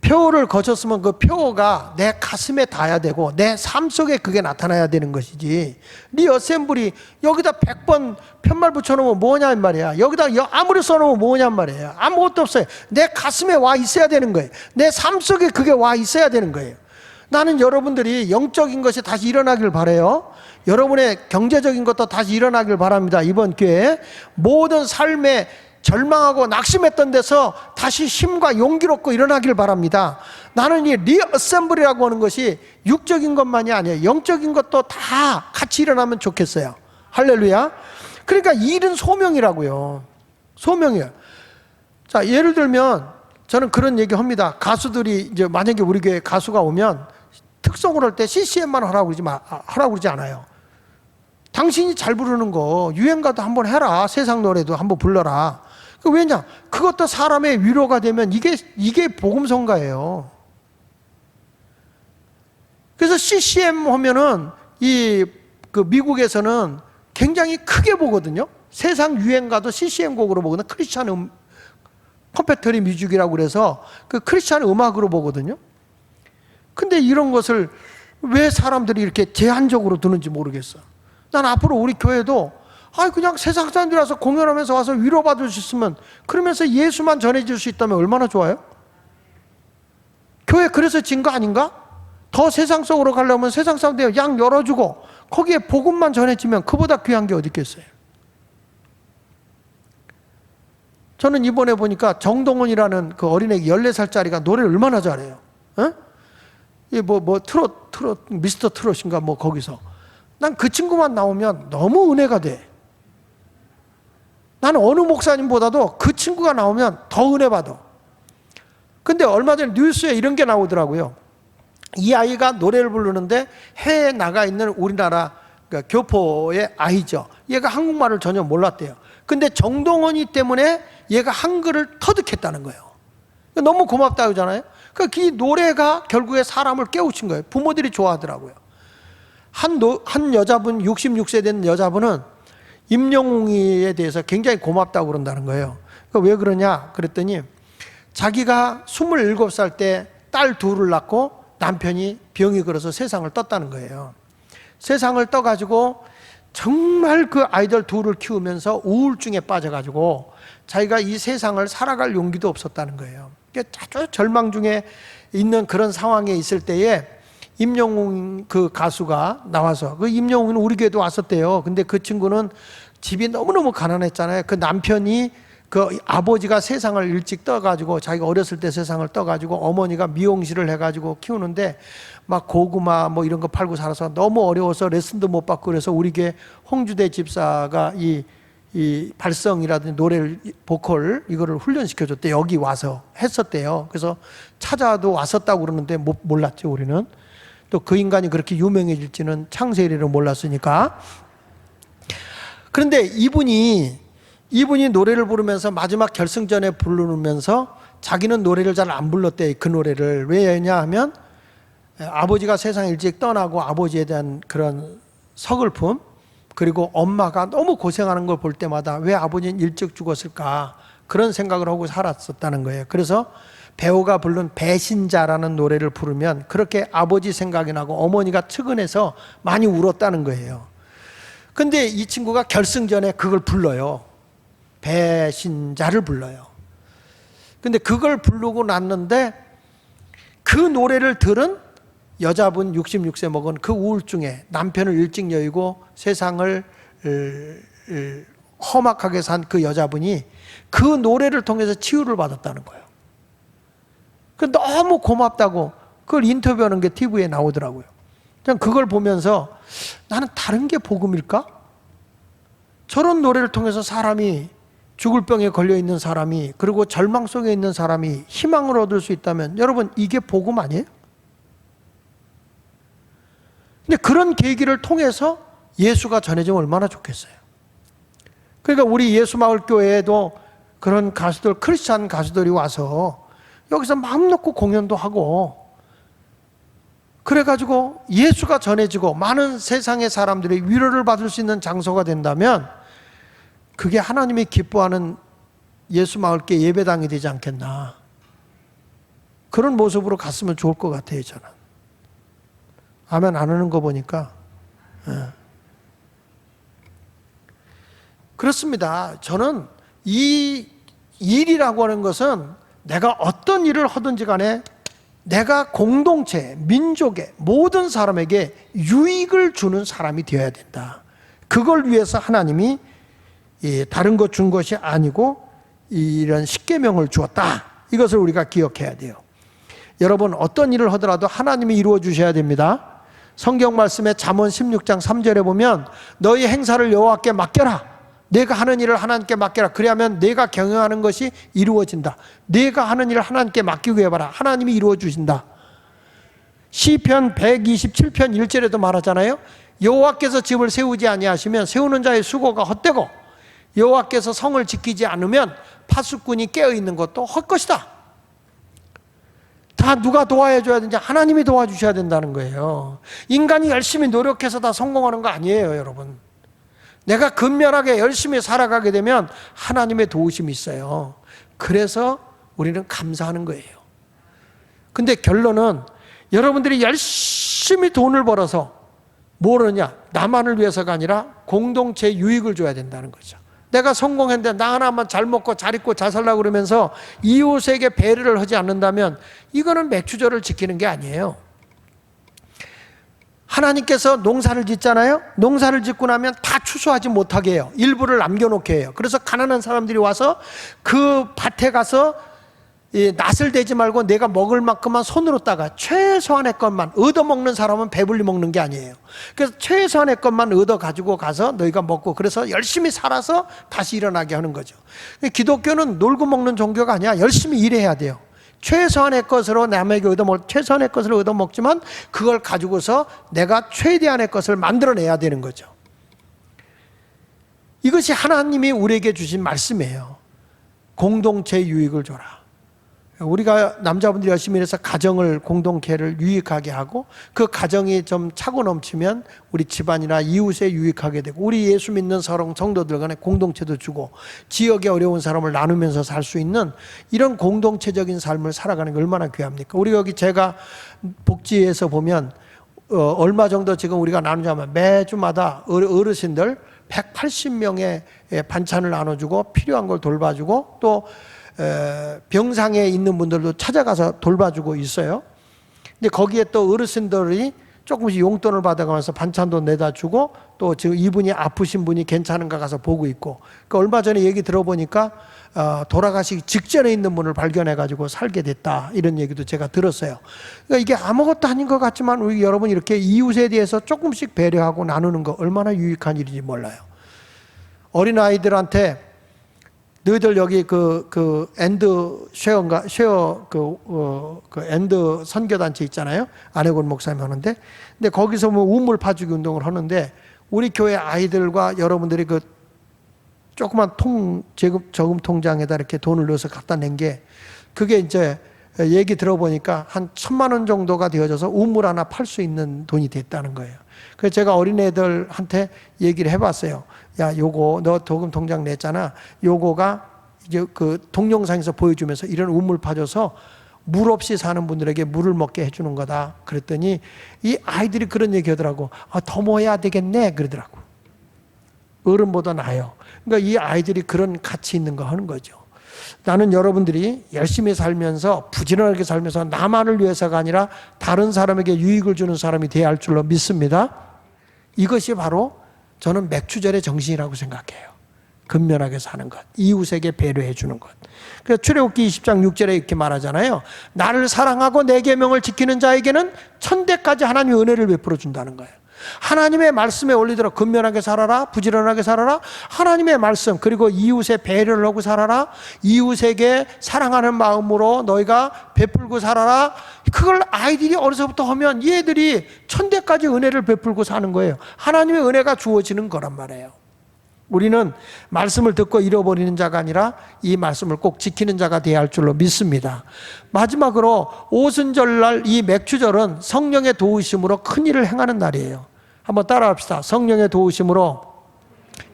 표를 거쳤으면 그 표가 내 가슴에 닿아야 되고 내 삶 속에 그게 나타나야 되는 것이지. 리어셈블이 여기다 100번 편말 붙여놓으면 뭐냐 이 말이야. 여기다 아무리 써놓으면 뭐냐 말이에요. 아무것도 없어요. 내 가슴에 와 있어야 되는 거예요. 내 삶 속에 그게 와 있어야 되는 거예요. 나는 여러분들이 영적인 것이 다시 일어나길 바라요. 여러분의 경제적인 것도 다시 일어나길 바랍니다. 이번 기회에 모든 삶에 절망하고 낙심했던 데서 다시 힘과 용기를 얻고 일어나길 바랍니다. 나는 이 리어셈블이라고 하는 것이 육적인 것만이 아니에요. 영적인 것도 다 같이 일어나면 좋겠어요. 할렐루야. 그러니까 이 일은 소명이라고요. 소명이에요. 자, 예를 들면 저는 그런 얘기 합니다. 가수들이 이제 만약에 우리 교회 가수가 오면 특성을 할 때 CCM만 하라고 그러지 않아요. 당신이 잘 부르는 거 유행가도 한번 해라. 세상 노래도 한번 불러라. 왜냐? 그것도 사람의 위로가 되면 이게 복음성가예요. 그래서 CCM 하면은 그 미국에서는 굉장히 크게 보거든요. 세상 유행가도 CCM 곡으로 보거든요. 크리스찬 컴패터리 뮤직이라고 그래서 그 크리스찬 음악으로 보거든요. 근데 이런 것을 왜 사람들이 이렇게 제한적으로 두는지 모르겠어. 난 앞으로 우리 교회도 그냥 세상 사람들이 와서 공연하면서 와서 위로받을 수 있으면, 그러면서 예수만 전해줄 수 있다면 얼마나 좋아요? 교회 그래서 진 거 아닌가? 더 세상 속으로 가려면 세상 사람들 양 열어주고 거기에 복음만 전해지면 그보다 귀한 게 어디 있겠어요? 저는 이번에 보니까 정동원이라는 그 어린애 14살짜리가 노래를 얼마나 잘해요. 트롯, 미스터 트롯인가 뭐 거기서. 난 그 친구만 나오면 너무 은혜가 돼. 나는 어느 목사님보다도 그 친구가 나오면 더 은혜 받아. 근데 얼마 전에 뉴스에 이런 게 나오더라고요. 이 아이가 노래를 부르는데 해외에 나가 있는 우리나라 교포의 아이죠. 얘가 한국말을 전혀 몰랐대요. 근데 정동원이 때문에 얘가 한글을 터득했다는 거예요. 너무 고맙다 그러잖아요. 그러니까 이 노래가 결국에 사람을 깨우친 거예요. 부모들이 좋아하더라고요. 한 여자분, 66세 된 여자분은 임영웅이에 대해서 굉장히 고맙다고 그런다는 거예요. 그러니까 왜 그러냐 그랬더니 자기가 27살 때 딸 둘을 낳고 남편이 병이 걸어서 세상을 떴다는 거예요. 세상을 떠가지고 정말 그 아이들 둘을 키우면서 우울증에 빠져가지고 자기가 이 세상을 살아갈 용기도 없었다는 거예요. 그러니까 아주 절망 중에 있는 그런 상황에 있을 때에 임영웅 그 가수가 나와서, 그 임영웅은 우리 교회도 왔었대요. 근데 그 친구는 집이 너무너무 가난했잖아요. 그 남편이 그 아버지가 세상을 일찍 떠가지고 자기가 어렸을 때 세상을 떠가지고 어머니가 미용실을 해가지고 키우는데 막 고구마 뭐 이런 거 팔고 살아서 너무 어려워서 레슨도 못 받고, 그래서 우리 교회 홍주대 집사가 이 발성이라든지 노래를 보컬 이거를 훈련시켜줬대. 여기 와서 했었대요. 그래서 찾아도 왔었다고 그러는데 몰랐죠 우리는. 또 그 인간이 그렇게 유명해질지는 창세일에는 몰랐으니까. 그런데 이분이 노래를 부르면서 마지막 결승전에 부르면서 자기는 노래를 잘 안 불렀대. 그 노래를 왜냐 하면 아버지가 세상 일찍 떠나고 아버지에 대한 그런 서글픔, 그리고 엄마가 너무 고생하는 걸 볼 때마다 왜 아버지는 일찍 죽었을까 그런 생각을 하고 살았었다는 거예요. 그래서 배우가 부른 배신자라는 노래를 부르면 그렇게 아버지 생각이 나고 어머니가 측은해서 많이 울었다는 거예요. 근데 이 친구가 결승전에 그걸 불러요. 배신자를 불러요. 근데 그걸 부르고 났는데 그 노래를 들은 여자분 66세 먹은 그 우울증에 남편을 일찍 여의고 세상을 험악하게 산 그 여자분이 그 노래를 통해서 치유를 받았다는 거예요. 그 너무 고맙다고 그걸 인터뷰하는 게 TV에 나오더라고요. 그냥 그걸 보면서 나는 다른 게 복음일까? 저런 노래를 통해서 사람이 죽을 병에 걸려 있는 사람이 그리고 절망 속에 있는 사람이 희망을 얻을 수 있다면 여러분 이게 복음 아니에요? 근데 그런 계기를 통해서 예수가 전해지면 얼마나 좋겠어요. 그러니까 우리 예수마을교회에도 그런 가수들, 크리스찬 가수들이 와서 여기서 마음 놓고 공연도 하고 그래가지고 예수가 전해지고 많은 세상의 사람들이 위로를 받을 수 있는 장소가 된다면 그게 하나님이 기뻐하는 예수마을교회 예배당이 되지 않겠나. 그런 모습으로 갔으면 좋을 것 같아요, 저는. 아멘 안 하는 거 보니까. 그렇습니다. 저는 이 일이라고 하는 것은 내가 어떤 일을 하든지 간에 내가 공동체, 민족의 모든 사람에게 유익을 주는 사람이 되어야 된다. 그걸 위해서 하나님이 다른 것 준 것이 아니고 이런 십계명을 주었다. 이것을 우리가 기억해야 돼요. 여러분 어떤 일을 하더라도 하나님이 이루어 주셔야 됩니다. 성경 말씀에 잠언 16장 3절에 보면 너희 행사를 여호와께 맡겨라. 내가 하는 일을 하나님께 맡겨라. 그래야만 내가 경영하는 것이 이루어진다. 내가 하는 일을 하나님께 맡기고 해봐라. 하나님이 이루어 주신다. 시편 127편 1절에도 말하잖아요. 여호와께서 집을 세우지 아니하시면 세우는 자의 수고가 헛되고 여호와께서 성을 지키지 않으면 파수꾼이 깨어있는 것도 헛것이다. 다 누가 도와줘야 되는지 하나님이 도와주셔야 된다는 거예요. 인간이 열심히 노력해서 다 성공하는 거 아니에요, 여러분. 내가 근면하게 열심히 살아가게 되면 하나님의 도우심이 있어요. 그래서 우리는 감사하는 거예요. 근데 결론은 여러분들이 열심히 돈을 벌어서 뭘 하냐? 나만을 위해서가 아니라 공동체에 유익을 줘야 된다는 거죠. 내가 성공했는데 나 하나만 잘 먹고 잘 입고 잘 살라고 그러면서 이웃에게 배려를 하지 않는다면 이거는 맥주절을 지키는 게 아니에요. 하나님께서 농사를 짓잖아요. 농사를 짓고 나면 다 추수하지 못하게 해요. 일부를 남겨놓게 해요. 그래서 가난한 사람들이 와서 그 밭에 가서 낫을 대지 말고 내가 먹을 만큼만 손으로 따가 최소한의 것만 얻어먹는 사람은 배불리 먹는 게 아니에요. 그래서 최소한의 것만 얻어가지고 가서 너희가 먹고 그래서 열심히 살아서 다시 일어나게 하는 거죠. 기독교는 놀고 먹는 종교가 아니야. 열심히 일해야 돼요. 최소한의 것으로 남에게 최소한의 것을 얻어먹지만 그걸 가지고서 내가 최대한의 것을 만들어내야 되는 거죠. 이것이 하나님이 우리에게 주신 말씀이에요. 공동체 유익을 줘라. 우리가 남자분들이 열심히 해서 가정을 공동체를 유익하게 하고 그 가정이 좀 차고 넘치면 우리 집안이나 이웃에 유익하게 되고 우리 예수 믿는 성도들 간에 공동체도 주고 지역의 어려운 사람을 나누면서 살 수 있는 이런 공동체적인 삶을 살아가는 게 얼마나 귀합니까? 우리 여기 제가 복지에서 보면 얼마 정도 지금 우리가 나누자면 매주마다 어르신들 180명의 반찬을 나눠주고 필요한 걸 돌봐주고 또 병상에 있는 분들도 찾아가서 돌봐주고 있어요. 근데 거기에 또 어르신들이 조금씩 용돈을 받아가면서 반찬도 내다 주고 또 지금 이분이 아프신 분이 괜찮은가 가서 보고 있고 그러니까 얼마 전에 얘기 들어보니까 돌아가시기 직전에 있는 분을 발견해가지고 살게 됐다 이런 얘기도 제가 들었어요. 그러니까 이게 아무것도 아닌 것 같지만 우리 여러분 이렇게 이웃에 대해서 조금씩 배려하고 나누는 거 얼마나 유익한 일인지 몰라요. 어린아이들한테 너희들 여기 그 엔드 쉐어 엔드 선교단체 있잖아요. 안혜곤 목사님 하는데, 근데 거기서 뭐 우물 파주기 운동을 하는데 우리 교회 아이들과 여러분들이 그 조그만 저금 통장에다 이렇게 돈을 넣어서 갖다 낸 게 그게 이제 얘기 들어보니까 한 1,000만 원 정도가 되어져서 우물 하나 팔 수 있는 돈이 됐다는 거예요. 그래서 제가 어린애들한테 얘기를 해봤어요. 야, 요거 너 저금 통장 냈잖아. 요거가 이제 그 동영상에서 보여주면서 이런 우물 파줘서 물 없이 사는 분들에게 물을 먹게 해주는 거다. 그랬더니 이 아이들이 그런 얘기 하더라고. 더 모아야 되겠네. 그러더라고. 어른보다 나아요. 그러니까 이 아이들이 그런 가치 있는 거 하는 거죠. 나는 여러분들이 열심히 살면서 부지런하게 살면서 나만을 위해서가 아니라 다른 사람에게 유익을 주는 사람이 되어야 할 줄로 믿습니다. 이것이 바로 저는 맥추절의 정신이라고 생각해요. 근면하게 사는 것, 이웃에게 배려해 주는 것. 그래서 출애굽기 20장 6절에 이렇게 말하잖아요. 나를 사랑하고 내 계명을 지키는 자에게는 천대까지 하나님의 은혜를 베풀어 준다는 거예요. 하나님의 말씀에 올리도록 근면하게 살아라, 부지런하게 살아라. 하나님의 말씀, 그리고 이웃에 배려를 하고 살아라. 이웃에게 사랑하는 마음으로 너희가 베풀고 살아라. 그걸 아이들이 어려서부터 하면 얘들이 천대까지 은혜를 베풀고 사는 거예요. 하나님의 은혜가 주어지는 거란 말이에요. 우리는 말씀을 듣고 잃어버리는 자가 아니라 이 말씀을 꼭 지키는 자가 되어야 할 줄로 믿습니다. 마지막으로 오순절날 이 맥추절은 성령의 도우심으로 큰 일을 행하는 날이에요. 한번 따라합시다. 성령의 도우심으로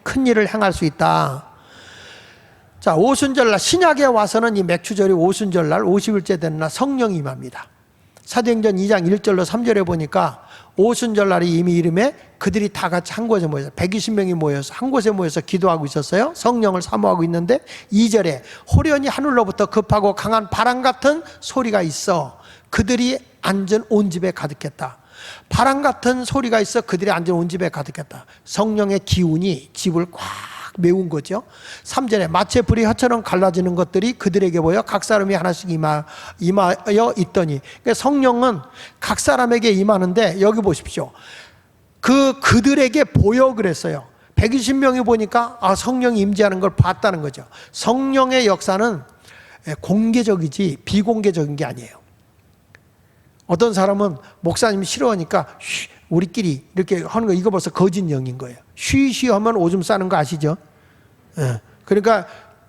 큰 일을 행할 수 있다. 자, 오순절날 신약에 와서는 이 맥추절이 오순절날 50일째 되는 날 성령이 임합니다. 사도행전 2장 1절로 3절에 보니까 오순절날이 이미 이름에 그들이 다 같이 한 곳에 모여서 120명이 모여서 한 곳에 모여서 기도하고 있었어요. 성령을 사모하고 있는데 2절에 호련히 하늘로부터 급하고 강한 바람 같은 소리가 있어 그들이 앉은 온 집에 가득했다. 바람 같은 소리가 있어 그들이 앉은 온 집에 가득했다. 성령의 기운이 집을 꽉 메운 거죠. 3절에 마치 불이 혀처럼 갈라지는 것들이 그들에게 보여 각 사람이 하나씩 임하여 있더니, 그러니까 성령은 각 사람에게 임하는데 여기 보십시오. 그들에게 보여 그랬어요. 120명이 보니까 성령이 임재하는 걸 봤다는 거죠. 성령의 역사는 공개적이지 비공개적인 게 아니에요. 어떤 사람은 목사님이 싫어하니까 우리끼리 이렇게 하는 거, 이거 벌써 거짓 영인 거예요. 쉬쉬 하면 오줌 싸는 거 아시죠? 그러니까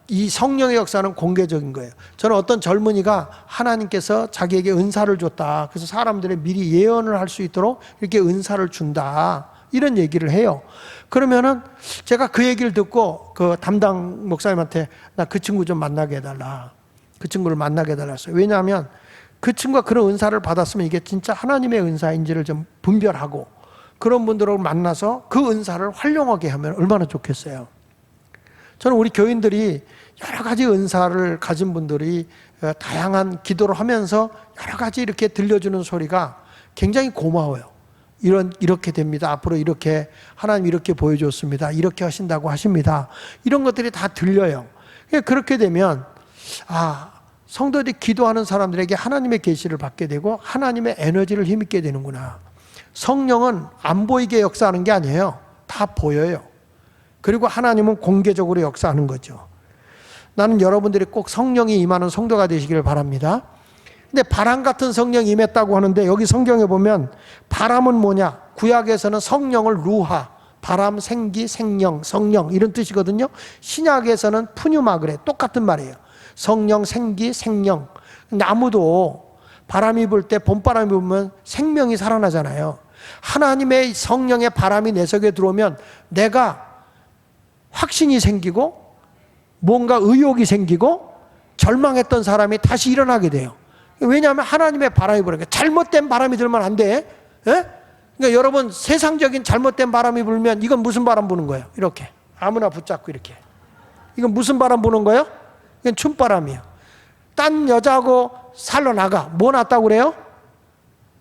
이 성령의 역사는 공개적인 거예요. 저는 어떤 젊은이가 하나님께서 자기에게 은사를 줬다. 그래서 사람들이 미리 예언을 할 수 있도록 이렇게 은사를 준다. 이런 얘기를 해요. 그러면은 제가 그 얘기를 듣고 그 담당 목사님한테 나 그 친구 좀 만나게 해달라. 그 친구를 만나게 해달라 했어요. 왜냐하면 그 친구가 그런 은사를 받았으면 이게 진짜 하나님의 은사인지를 좀 분별하고 그런 분들을 만나서 그 은사를 활용하게 하면 얼마나 좋겠어요. 저는 우리 교인들이 여러 가지 은사를 가진 분들이 다양한 기도를 하면서 여러 가지 이렇게 들려주는 소리가 굉장히 고마워요. 이렇게 됩니다. 앞으로 이렇게 하나님 이렇게 보여줬습니다. 이렇게 하신다고 하십니다. 이런 것들이 다 들려요. 그렇게 되면 성도들이 기도하는 사람들에게 하나님의 계시를 받게 되고 하나님의 에너지를 힘입게 되는구나. 성령은 안 보이게 역사하는 게 아니에요. 다 보여요. 그리고 하나님은 공개적으로 역사하는 거죠. 나는 여러분들이 꼭 성령이 임하는 성도가 되시기를 바랍니다. 근데 바람 같은 성령이 임했다고 하는데 여기 성경에 보면 바람은 뭐냐? 구약에서는 성령을 루하, 바람, 생기, 생령, 성령 이런 뜻이거든요. 신약에서는 푸뉴마 그래. 똑같은 말이에요. 성령, 생기, 생령. 나무도 바람이 불 때 봄바람이 불면 생명이 살아나잖아요. 하나님의 성령의 바람이 내 속에 들어오면 내가 확신이 생기고 뭔가 의욕이 생기고 절망했던 사람이 다시 일어나게 돼요. 왜냐하면 하나님의 바람이 불으니까. 잘못된 바람이 들면 안 돼. 그러니까 여러분 세상적인 잘못된 바람이 불면 이건 무슨 바람 부는 거예요? 이렇게 아무나 붙잡고 이렇게. 이건 무슨 바람 부는 거예요? 이건 춤바람이에요. 딴 여자하고 살러 나가. 뭐 났다고 그래요?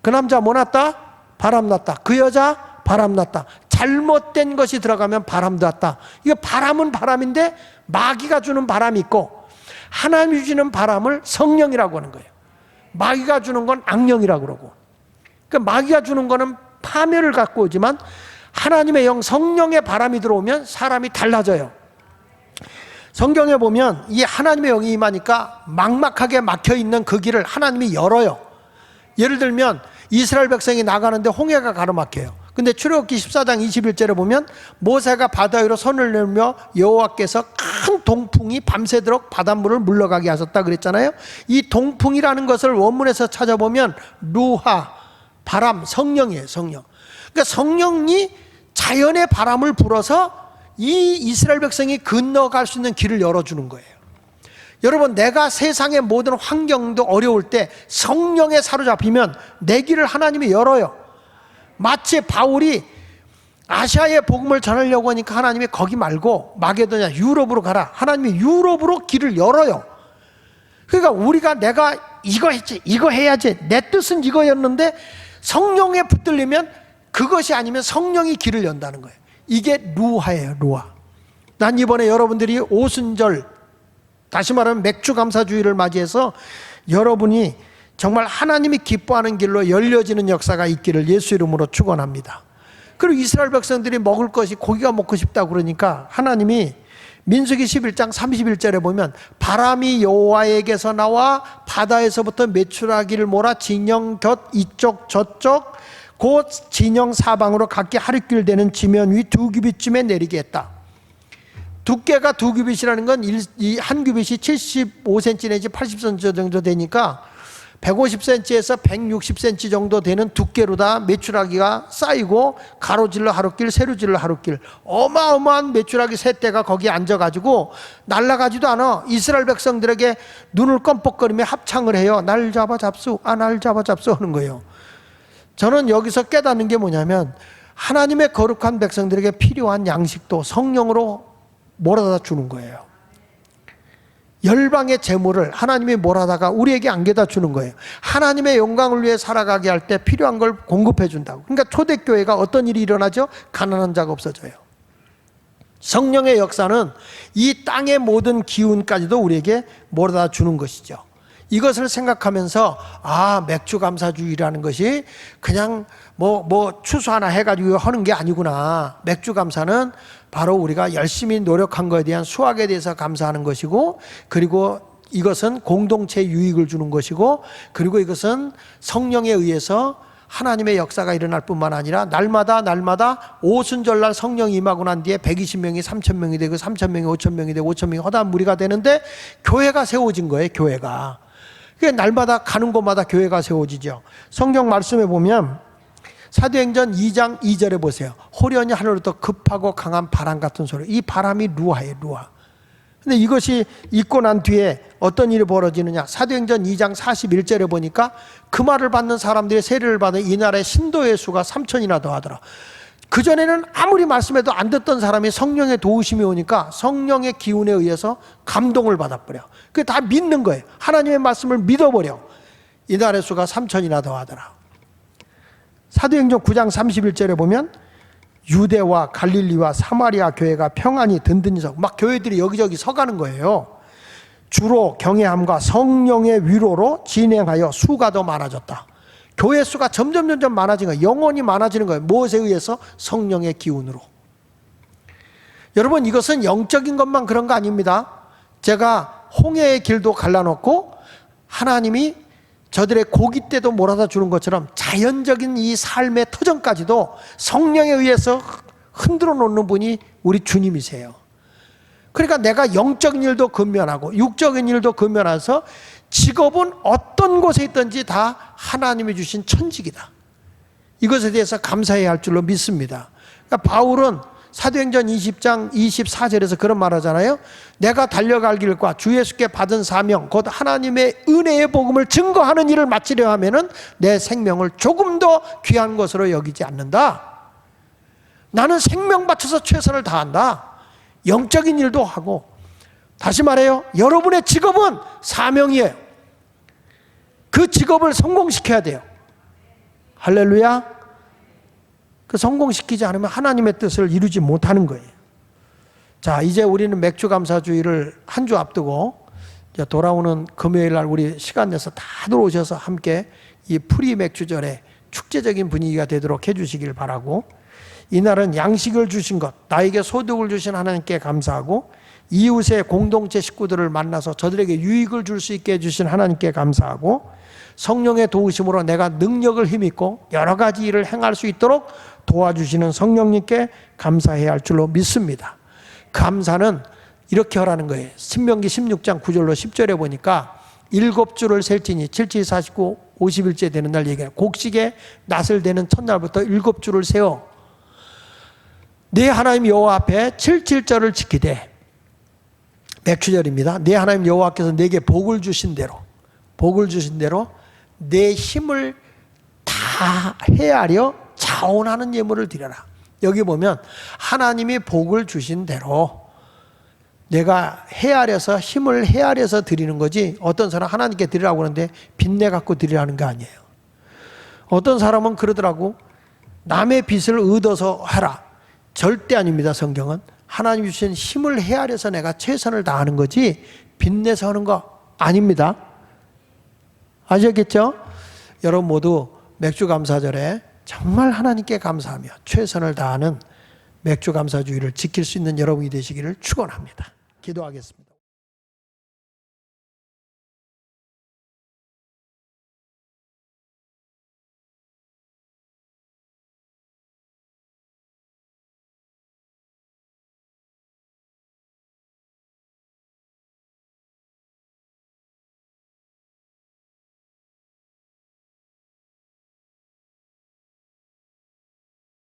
그 남자 뭐 났다? 바람 났다. 그 여자 바람 났다. 잘못된 것이 들어가면 바람 났다. 이거 바람은 바람인데 마귀가 주는 바람이 있고 하나님이 주는 바람을 성령이라고 하는 거예요. 마귀가 주는 건 악령이라고 그러고. 그러니까 마귀가 주는 거는 파멸을 갖고 오지만 하나님의 영 성령의 바람이 들어오면 사람이 달라져요. 성경에 보면 이 하나님의 영이 임하니까 막막하게 막혀있는 그 길을 하나님이 열어요. 예를 들면 이스라엘 백성이 나가는데 홍해가 가로막혀요. 근데 출애굽기 14장 21절에 보면 모세가 바다 위로 손을 내밀며 여호와께서 큰 동풍이 밤새도록 바닷물을 물러가게 하셨다 그랬잖아요. 이 동풍이라는 것을 원문에서 찾아보면 루하, 바람, 성령이에요. 성령. 그러니까 성령이 자연의 바람을 불어서 이 이스라엘 백성이 건너갈 수 있는 길을 열어주는 거예요. 여러분, 내가 세상의 모든 환경도 어려울 때 성령에 사로잡히면 내 길을 하나님이 열어요. 마치 바울이 아시아에 복음을 전하려고 하니까 하나님이 거기 말고 마게도냐 유럽으로 가라. 하나님이 유럽으로 길을 열어요. 그러니까 우리가 내가 이거 했지, 이거 해야지, 내 뜻은 이거였는데 성령에 붙들리면 그것이 아니면 성령이 길을 연다는 거예요. 이게 루하예요, 루하. 난 이번에 여러분들이 오순절, 다시 말하면 맥주 감사주의를 맞이해서 여러분이 정말 하나님이 기뻐하는 길로 열려지는 역사가 있기를 예수 이름으로 축원합니다. 그리고 이스라엘 백성들이 먹을 것이 고기가 먹고 싶다고 그러니까 하나님이 민수기 11장 31절에 보면 바람이 여호와에게서 나와 바다에서부터 메추라기를 몰아 진영 곁 이쪽 저쪽 곧 진영 사방으로 각기 하루길 되는 지면 위 2규빗쯤에 내리게 했다. 두께가 2규빗이라는 건 한 규빗이 75cm 내지 80cm 정도 되니까 150cm에서 160cm 정도 되는 두께로다 메추라기가 쌓이고 가로질러 하루길 세로질러 하루길 어마어마한 메추라기 세 떼가 거기에 앉아가지고 날아가지도 않아. 이스라엘 백성들에게 눈을 껌뻑거리며 합창을 해요. 날 잡아 잡수, 날 잡아 잡수 하는 거예요. 저는 여기서 깨닫는 게 뭐냐면 하나님의 거룩한 백성들에게 필요한 양식도 성령으로 몰아다 주는 거예요. 열방의 재물을 하나님이 몰아다가 우리에게 안겨다 주는 거예요. 하나님의 영광을 위해 살아가게 할 때 필요한 걸 공급해 준다고. 그러니까 초대교회가 어떤 일이 일어나죠? 가난한 자가 없어져요. 성령의 역사는 이 땅의 모든 기운까지도 우리에게 몰아다 주는 것이죠. 이것을 생각하면서 맥주 감사주의라는 것이 그냥 뭐 추수 하나 해가지고 하는 게 아니구나. 맥주 감사는 바로 우리가 열심히 노력한 것에 대한 수확에 대해서 감사하는 것이고, 그리고 이것은 공동체 유익을 주는 것이고, 그리고 이것은 성령에 의해서 하나님의 역사가 일어날 뿐만 아니라 날마다 오순절날 성령이 임하고 난 뒤에 120명이 3,000명이 되고 3,000명이 5,000명이 되고 5,000명이 허다한 무리가 되는데 교회가 세워진 거예요. 교회가. 날마다 가는 곳마다 교회가 세워지죠. 성경 말씀에 보면 사도행전 2장 2절에 보세요. 호련히 하늘로부터 급하고 강한 바람 같은 소리. 이 바람이 루하예요, 루하. 근데 이것이 있고 난 뒤에 어떤 일이 벌어지느냐. 사도행전 2장 41절에 보니까 그 말을 받는 사람들이 세례를 받은 이날의 신도의 수가 3,000이나 더하더라. 그전에는 아무리 말씀해도 안 듣던 사람이 성령의 도우심이 오니까 성령의 기운에 의해서 감동을 받아버려. 그게 다 믿는 거예요. 하나님의 말씀을 믿어버려. 이날의 수가 3,000이나 더하더라. 사도행전 9장 31절에 보면 유대와 갈릴리와 사마리아 교회가 평안히 든든히 서고 막 교회들이 여기저기 서가는 거예요. 주로 경외함과 성령의 위로로 진행하여 수가 더 많아졌다. 교회 수가 점점 많아지는 거예요. 영혼이 많아지는 거예요. 무엇에 의해서? 성령의 기운으로. 여러분, 이것은 영적인 것만 그런 거 아닙니다. 제가 홍해의 길도 갈라놓고 하나님이 저들의 고기 때도 몰아다 주는 것처럼 자연적인 이 삶의 터전까지도 성령에 의해서 흔들어 놓는 분이 우리 주님이세요. 그러니까 내가 영적인 일도 근면하고 육적인 일도 근면해서 직업은 어떤 곳에 있든지 다 하나님이 주신 천직이다. 이것에 대해서 감사해야 할 줄로 믿습니다. 그러니까 바울은 사도행전 20장 24절에서 그런 말 하잖아요. 내가 달려갈 길과 주 예수께 받은 사명 곧 하나님의 은혜의 복음을 증거하는 일을 마치려 하면은 내 생명을 조금 더 귀한 것으로 여기지 않는다. 나는 생명 바쳐서 최선을 다한다. 영적인 일도 하고. 다시 말해요. 여러분의 직업은 사명이에요. 그 직업을 성공시켜야 돼요. 할렐루야. 그 성공시키지 않으면 하나님의 뜻을 이루지 못하는 거예요. 자, 이제 우리는 맥주 감사주의를 한 주 앞두고 이제 돌아오는 금요일 날 우리 시간 내서 다들 오셔서 함께 이 프리 맥주절에 축제적인 분위기가 되도록 해주시길 바라고, 이날은 양식을 주신 것, 나에게 소득을 주신 하나님께 감사하고, 이웃의 공동체 식구들을 만나서 저들에게 유익을 줄 수 있게 해주신 하나님께 감사하고, 성령의 도우심으로 내가 능력을 힘입고 여러 가지 일을 행할 수 있도록 도와주시는 성령님께 감사해야 할 줄로 믿습니다. 감사는 이렇게 하라는 거예요. 신명기 16장 9절로 10절에 보니까 7주를 셀지니 7, 49, 50일째 되는 날 얘기해요. 곡식에 낫을 대는 첫날부터 7주를 세워 내 하나님 여호와 앞에 77절을 지키되, 맥주절입니다. 내 하나님 여호와께서 내게 복을 주신 대로 내 힘을 다 헤아려 자원하는 예물을 드려라. 여기 보면 하나님이 복을 주신 대로 내가 헤아려서 힘을 헤아려서 드리는 거지, 어떤 사람 하나님께 드리라고 하는데 빚내 갖고 드리라는 거 아니에요. 어떤 사람은 그러더라고. 남의 빚을 얻어서 하라. 절대 아닙니다. 성경은 하나님 주신 힘을 헤아려서 내가 최선을 다하는 거지 빚내서 하는 거 아닙니다. 아셨겠죠? 여러분 모두 맥주 감사절에 정말 하나님께 감사하며 최선을 다하는 맥주 감사주의를 지킬 수 있는 여러분이 되시기를 축원합니다. 기도하겠습니다.